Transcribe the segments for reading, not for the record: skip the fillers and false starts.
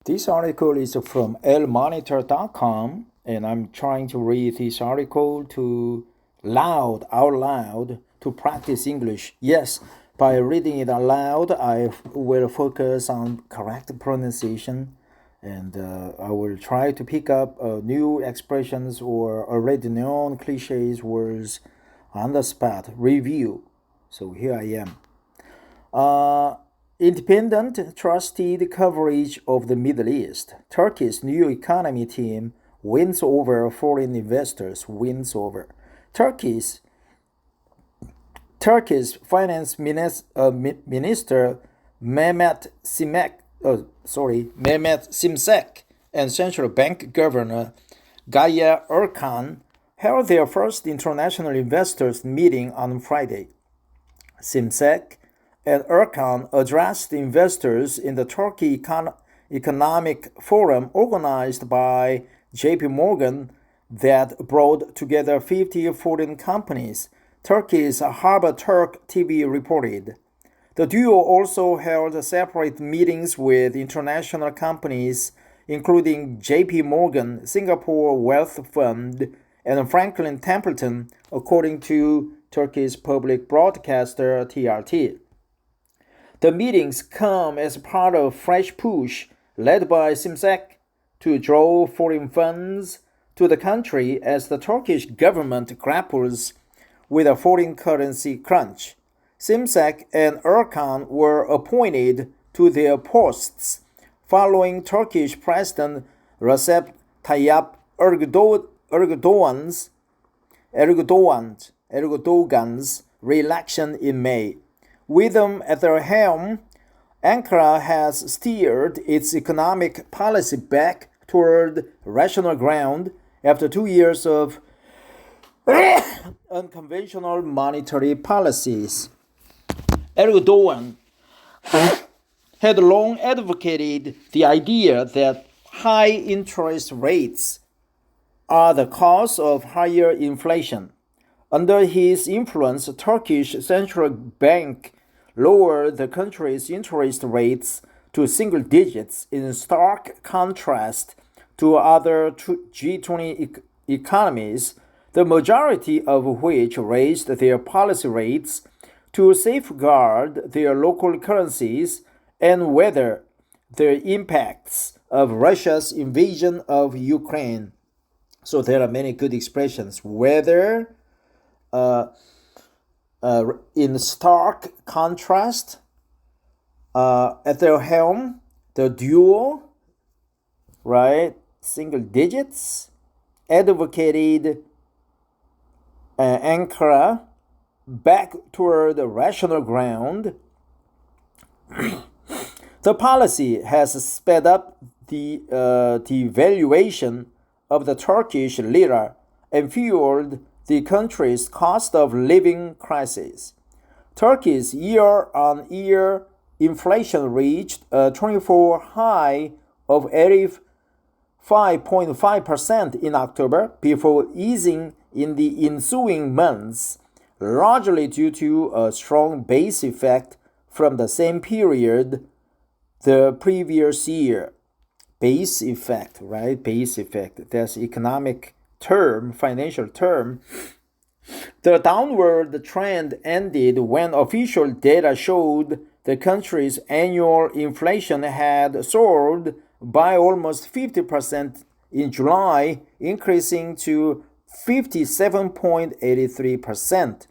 This article is from lmonitor.com, and I'm trying to read this article out loud, to practice English. Yes, by reading it aloud, I will focus on correct pronunciation, and I will try to pick up new expressions or already known cliches words on the spot. Review. So here I am. Independent, trusted coverage of the Middle East. Turkey's new economy team wins over foreign investors. Turkey's finance minister Mehmet Simsek and central bank governor Gaya Erkan held their first international investors meeting on Friday. Simsek and Erkan addressed investors in the Turkey Economic Forum organized by JP Morgan that brought together 50 foreign companies, Turkey's Haberturk TV reported. The duo also held separate meetings with international companies, including JP Morgan, Singapore Wealth Fund, and Franklin Templeton, according to Turkey's public broadcaster TRT. The meetings come as part of a fresh push led by Simsek to draw foreign funds to the country as the Turkish government grapples with a foreign currency crunch. Simsek and Erkan were appointed to their posts following Turkish President Recep Tayyip Erdogan's re-election in May. With them at their helm, Ankara has steered its economic policy back toward rational ground after 2 years of unconventional monetary policies. Erdogan had long advocated the idea that high interest rates are the cause of higher inflation. Under his influence, Turkish central bank lowered the country's interest rates to single digits, in stark contrast to other G20 economies, the majority of which raised their policy rates to safeguard their local currencies and weather the impacts of Russia's invasion of Ukraine. So there are many good expressions. Weather, in stark contrast, at their helm, the duo, right, single digits, advocated Ankara back toward the rational ground. The policy has sped up the devaluation of the Turkish lira and fueled the country's cost of living crisis. Turkey's year-on-year inflation reached a 24 high of 85.5% in October before easing in the ensuing months, largely due to a strong base effect from the same period the previous year. Base effect, right? Base effect. That's economic term, financial term. The downward trend ended when official data showed the country's annual inflation had soared by almost 50% in July, increasing to 57.83%.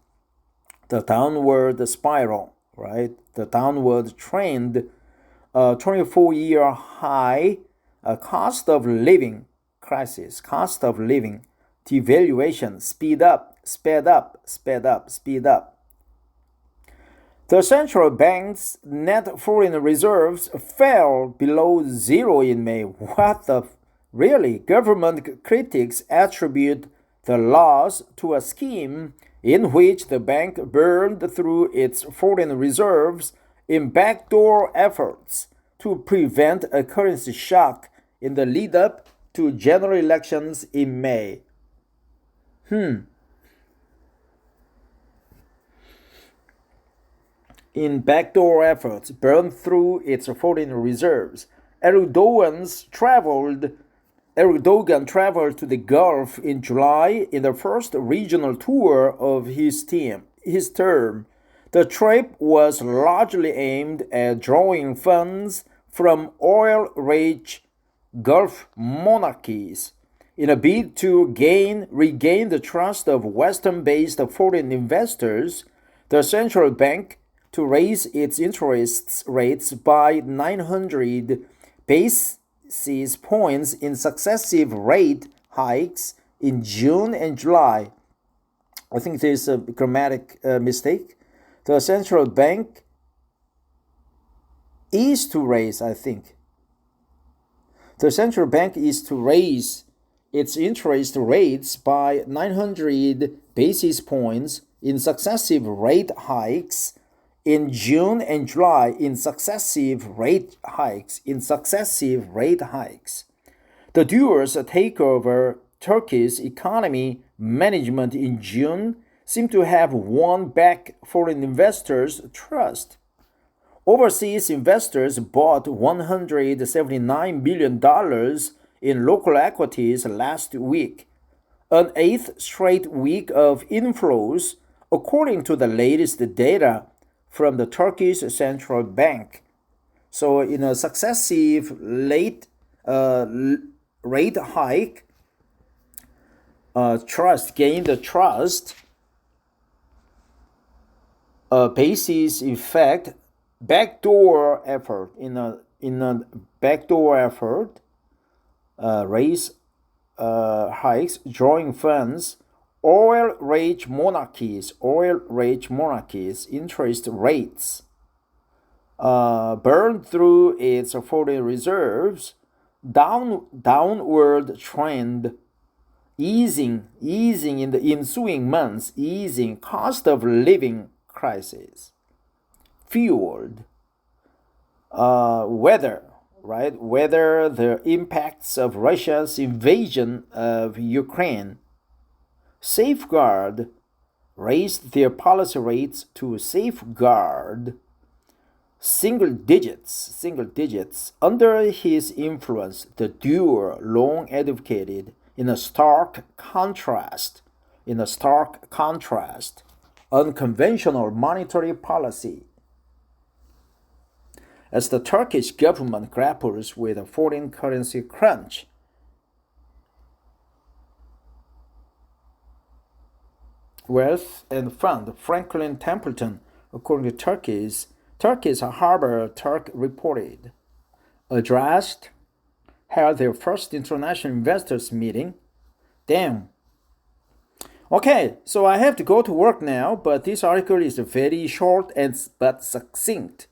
The downward spiral, right? The downward trend, 24-year high, cost of living crisis, cost of living, devaluation, sped up. The central bank's net foreign reserves fell below zero in May. Really? Government critics attribute the loss to a scheme in which the bank burned through its foreign reserves in backdoor efforts to prevent a currency shock in the lead-up to general elections in May. In backdoor efforts, burned through its foreign reserves. Erdogan traveled to the Gulf in July in the first regional tour of his term. The trip was largely aimed at drawing funds from oil-rich Gulf monarchies in a bid to regain the trust of Western-based foreign investors. The central bank to raise its interest rates by 900 basis points in successive rate hikes in June and July. I think there's a grammatic mistake. The central bank is to raise, I think. The central bank is to raise its interest rates by 900 basis points in successive rate hikes in June and July The doers take over Turkish economy management in June seem to have won back foreign investors' trust. Overseas investors bought $179 billion in local equities last week, an eighth straight week of inflows, according to the latest data from the Turkish Central Bank. So, in a successive rate hike, gained the trust, basis effect, backdoor effort, raise hikes, drawing funds, oil-rich monarchies, interest rates, burned through its foreign reserves, downward trend, easing in the ensuing months, easing cost of living crisis, fueled weather, the impacts of Russia's invasion of Ukraine. Safeguard raised their policy rates to safeguard single digits. Under his influence, the duo long advocated in a stark contrast, unconventional monetary policy. As the Turkish government grapples with a foreign currency crunch, Wealth and Fund, Franklin Templeton, according to Turkey's Harbor Turk reported, held their first international investors meeting. Damn. Okay, so I have to go to work now, but this article is very short but succinct,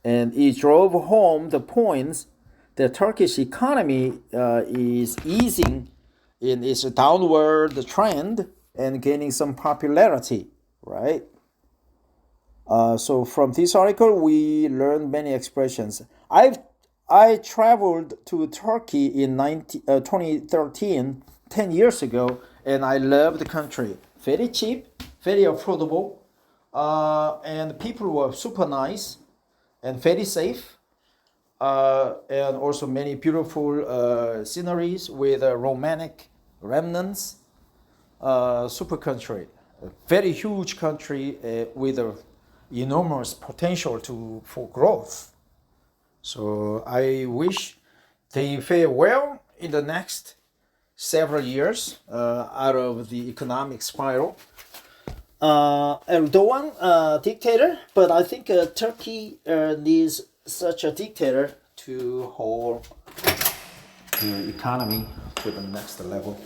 and it drove home the points that Turkish economy is easing in its downward trend and gaining some popularity, right? So from this article, we learned many expressions. I traveled to Turkey in 2013, 10 years ago, and I love the country. Very cheap, very affordable, and people were super nice and very safe, and also many beautiful sceneries with romantic remnants. Super country, a very huge country with enormous potential for growth. So I wish they fare well in the next several years out of the economic spiral. Erdogan, dictator, but I think Turkey needs such a dictator to hold the economy to the next level.